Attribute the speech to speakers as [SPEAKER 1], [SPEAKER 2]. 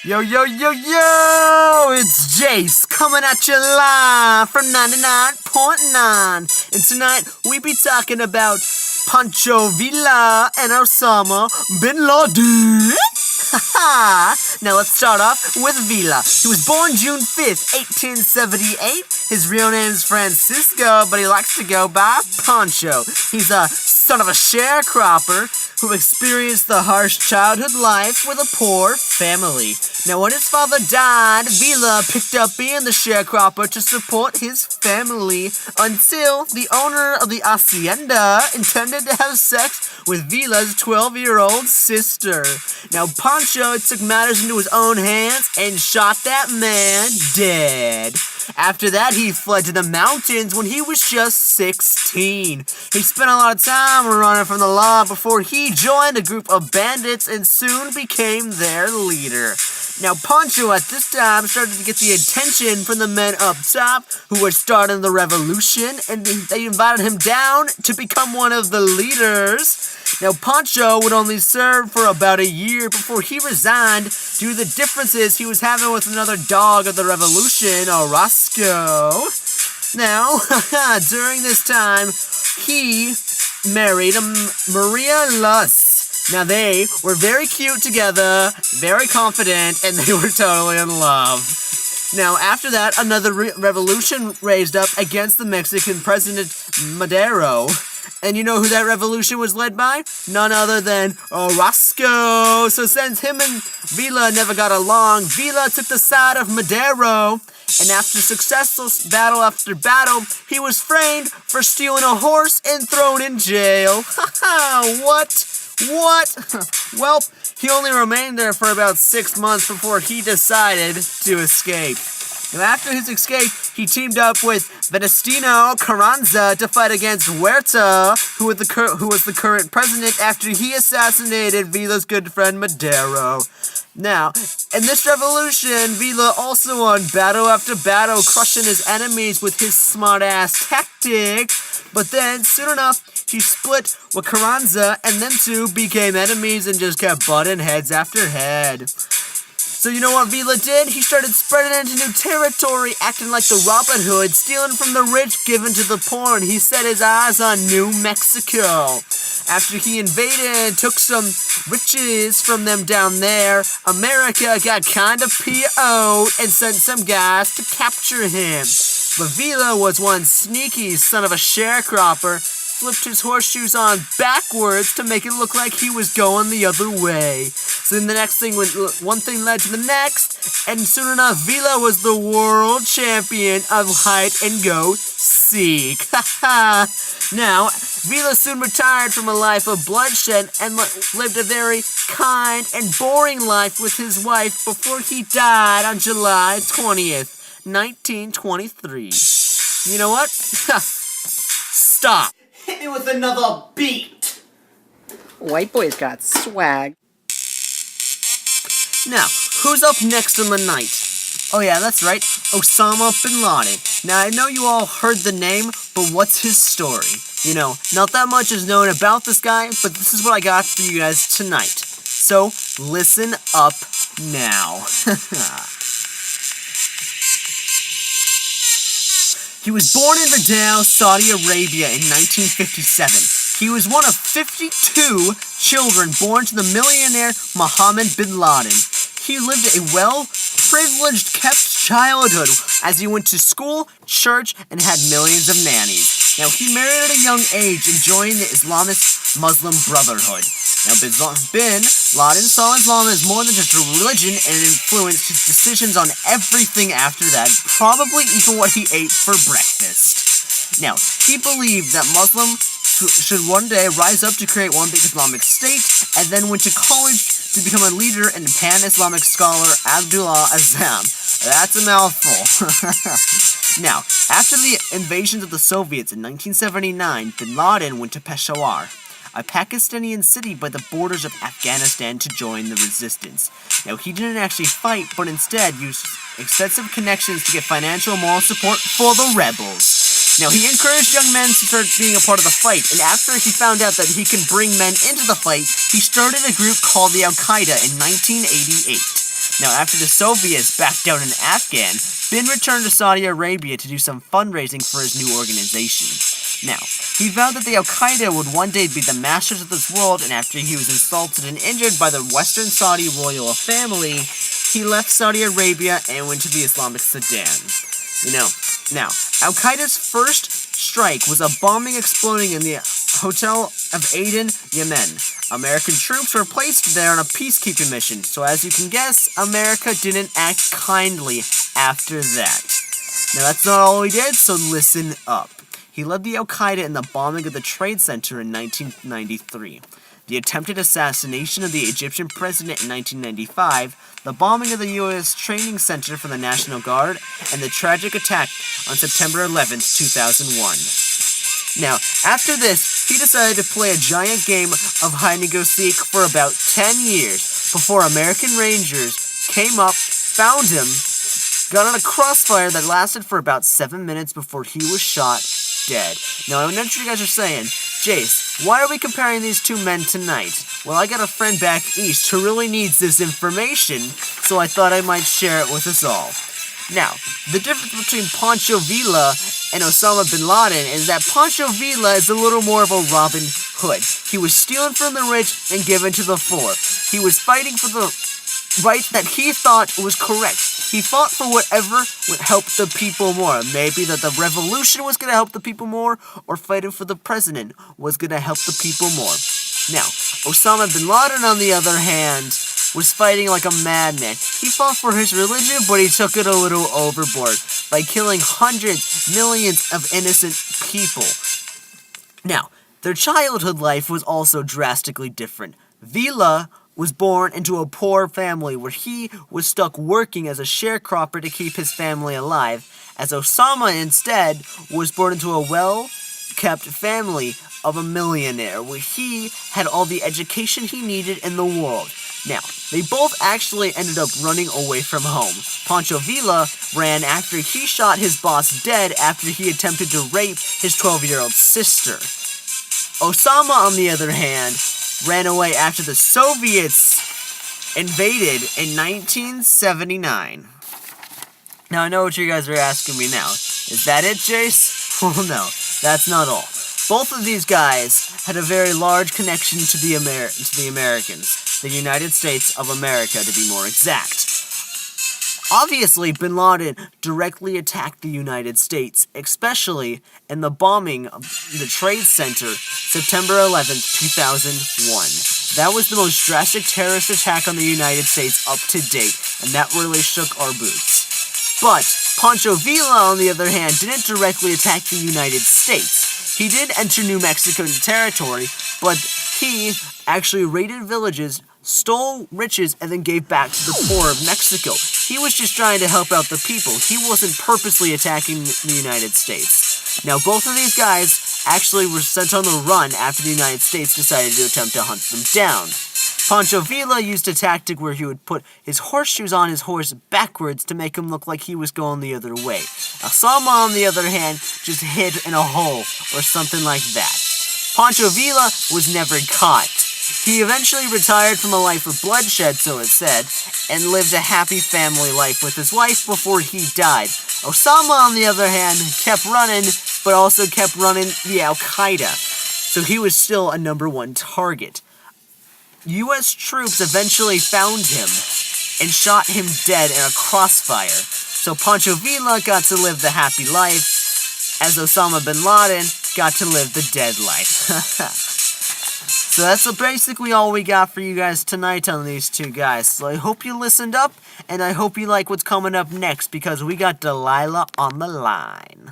[SPEAKER 1] Yo, yo, yo, yo! It's Jace coming at you live from 99.9. And tonight we be talking about Pancho Villa and Osama Bin Laden. Now let's start off with Villa. He was born June 5th, 1878. His real name is Francisco, but he likes to go by Pancho. He's a son of a sharecropper who experienced the harsh childhood life with a poor family. Now, when his father died, Villa picked up being the sharecropper to support his family until the owner of the hacienda intended to have sex with Villa's 12-year-old sister. Now, Pancho took matters into his own hands and shot that man dead. After that, he fled to the mountains when he was just 16. He spent a lot of time running from the law before he joined a group of bandits and soon became their leader. Now, Pancho at this time started to get the attention from the men up top who were starting the revolution, and they invited him down to become one of the leaders. Now, Pancho would only serve for about a year before he resigned due to the differences he was having with another dog of the revolution, Orozco. Now, during this time, he married Maria Luss. Now, they were very cute together, very confident, and they were totally in love. Now, after that, another revolution raised up against the Mexican president Madero. And you know who that revolution was led by? None other than Orozco. So since him and Villa never got along, Villa took the side of Madero. And after successful battle after battle, he was framed for stealing a horse and thrown in jail. What? Well, he only remained there for about 6 months before he decided to escape. Now, after his escape, he teamed up with Venustiano Carranza to fight against Huerta, who was the current president after he assassinated Villa's good friend Madero. Now, in this revolution, Villa also won battle after battle, crushing his enemies with his smart-ass tactic. But then, soon enough, he split with Carranza, and them two became enemies and just kept butting heads after head. So you know what Villa did? He started spreading into new territory, acting like the Robin Hood, stealing from the rich, giving to the poor, and he set his eyes on New Mexico. After he invaded and took some riches from them down there, America got kind of PO'd and sent some guys to capture him. But Villa was one sneaky son of a sharecropper, flipped his horseshoes on backwards to make it look like he was going the other way. So then one thing led to the next, and soon enough, Villa was the world champion of hide and go seek. Now, Villa soon retired from a life of bloodshed and lived a very kind and boring life with his wife before he died on July 20th, 1923. You know what? Stop. Hit me with another beat.
[SPEAKER 2] White boy's got swag.
[SPEAKER 1] Now, who's up next on the night? Oh yeah, that's right, Osama Bin Laden. Now, I know you all heard the name, but what's his story? You know, not that much is known about this guy, but this is what I got for you guys tonight. So, listen up now. He was born in Riyadh, Saudi Arabia in 1957. He was one of 52 children born to the millionaire Mohammed bin Laden. He lived a well-privileged kept childhood as he went to school, church, and had millions of nannies. Now, he married at a young age and joined the Islamist Muslim Brotherhood. Now, Bin Laden saw Islam as more than just a religion and influenced his decisions on everything after that, probably even what he ate for breakfast. Now, he believed that Muslims should one day rise up to create one big Islamic state, and then went to college to become a leader and pan-Islamic scholar Abdullah Azam. That's a mouthful. Now, after the invasions of the Soviets in 1979, Bin Laden went to Peshawar, a Pakistani city by the borders of Afghanistan, to join the resistance. Now, he didn't actually fight, but instead used extensive connections to get financial and moral support for the rebels. Now, he encouraged young men to start being a part of the fight, and after he found out that he can bring men into the fight, he started a group called the Al-Qaeda in 1988. Now, after the Soviets backed down in Afghan, Bin returned to Saudi Arabia to do some fundraising for his new organization. Now, he vowed that the Al-Qaeda would one day be the masters of this world, and after he was insulted and injured by the Western Saudi royal family, he left Saudi Arabia and went to the Islamic Sudan. Now, Al-Qaeda's first strike was a bombing exploding in the hotel of Aden, Yemen. American troops were placed there on a peacekeeping mission, so as you can guess, America didn't act kindly after that. Now, that's not all he did, so listen up. He led the Al-Qaeda in the bombing of the Trade Center in 1993, the attempted assassination of the Egyptian president in 1995, the bombing of the U.S. Training Center for the National Guard, and the tragic attack on September 11, 2001. Now, after this, he decided to play a giant game of hide-and-go-seek for about 10 years before American Rangers came up, found him, got on a crossfire that lasted for about 7 minutes before he was shot dead. Now, I know what you guys are saying, Jace, why are we comparing these two men tonight? Well, I got a friend back east who really needs this information, so I thought I might share it with us all. Now, the difference between Pancho Villa and Osama bin Laden is that Pancho Villa is a little more of a Robin Hood. He was stealing from the rich and giving to the poor. He was fighting for the right that he thought was correct. He fought for whatever would help the people more. Maybe that the revolution was going to help the people more, or fighting for the president was going to help the people more. Now, Osama bin Laden, on the other hand, was fighting like a madman. He fought for his religion, but he took it a little overboard by killing hundreds, millions of innocent people. Now, their childhood life was also drastically different. Villa was born into a poor family where he was stuck working as a sharecropper to keep his family alive, as Osama instead was born into a well-kept family of a millionaire where he had all the education he needed in the world. Now, they both actually ended up running away from home. Pancho Villa ran after he shot his boss dead after he attempted to rape his 12-year-old sister. Osama, on the other hand, ran away after the Soviets invaded in 1979. Now, I know what you guys are asking me now. Is that it, Jace? Well, no, that's not all. Both of these guys had a very large connection to the Americans, the United States of America, to be more exact. Obviously, bin Laden directly attacked the United States, especially in the bombing of the Trade Center, September 11th, 2001. That was the most drastic terrorist attack on the United States up to date, and that really shook our boots. But Pancho Villa, on the other hand, didn't directly attack the United States. He did enter New Mexican territory, but he actually raided villages, stole riches, and then gave back to the poor of Mexico. He was just trying to help out the people. He wasn't purposely attacking the United States. Now, both of these guys actually were sent on the run after the United States decided to attempt to hunt them down. Pancho Villa used a tactic where he would put his horseshoes on his horse backwards to make him look like he was going the other way. Osama, on the other hand, just hid in a hole or something like that. Pancho Villa was never caught. He eventually retired from a life of bloodshed, so it said, and lived a happy family life with his wife before he died. Osama, on the other hand, kept running, but also kept running the Al-Qaeda, so he was still a #1 target. U.S. troops eventually found him and shot him dead in a crossfire, so Pancho Villa got to live the happy life, as Osama bin Laden got to live the dead life. So that's basically all we got for you guys tonight on these two guys. So I hope you listened up, and I hope you like what's coming up next, because we got Delilah on the line.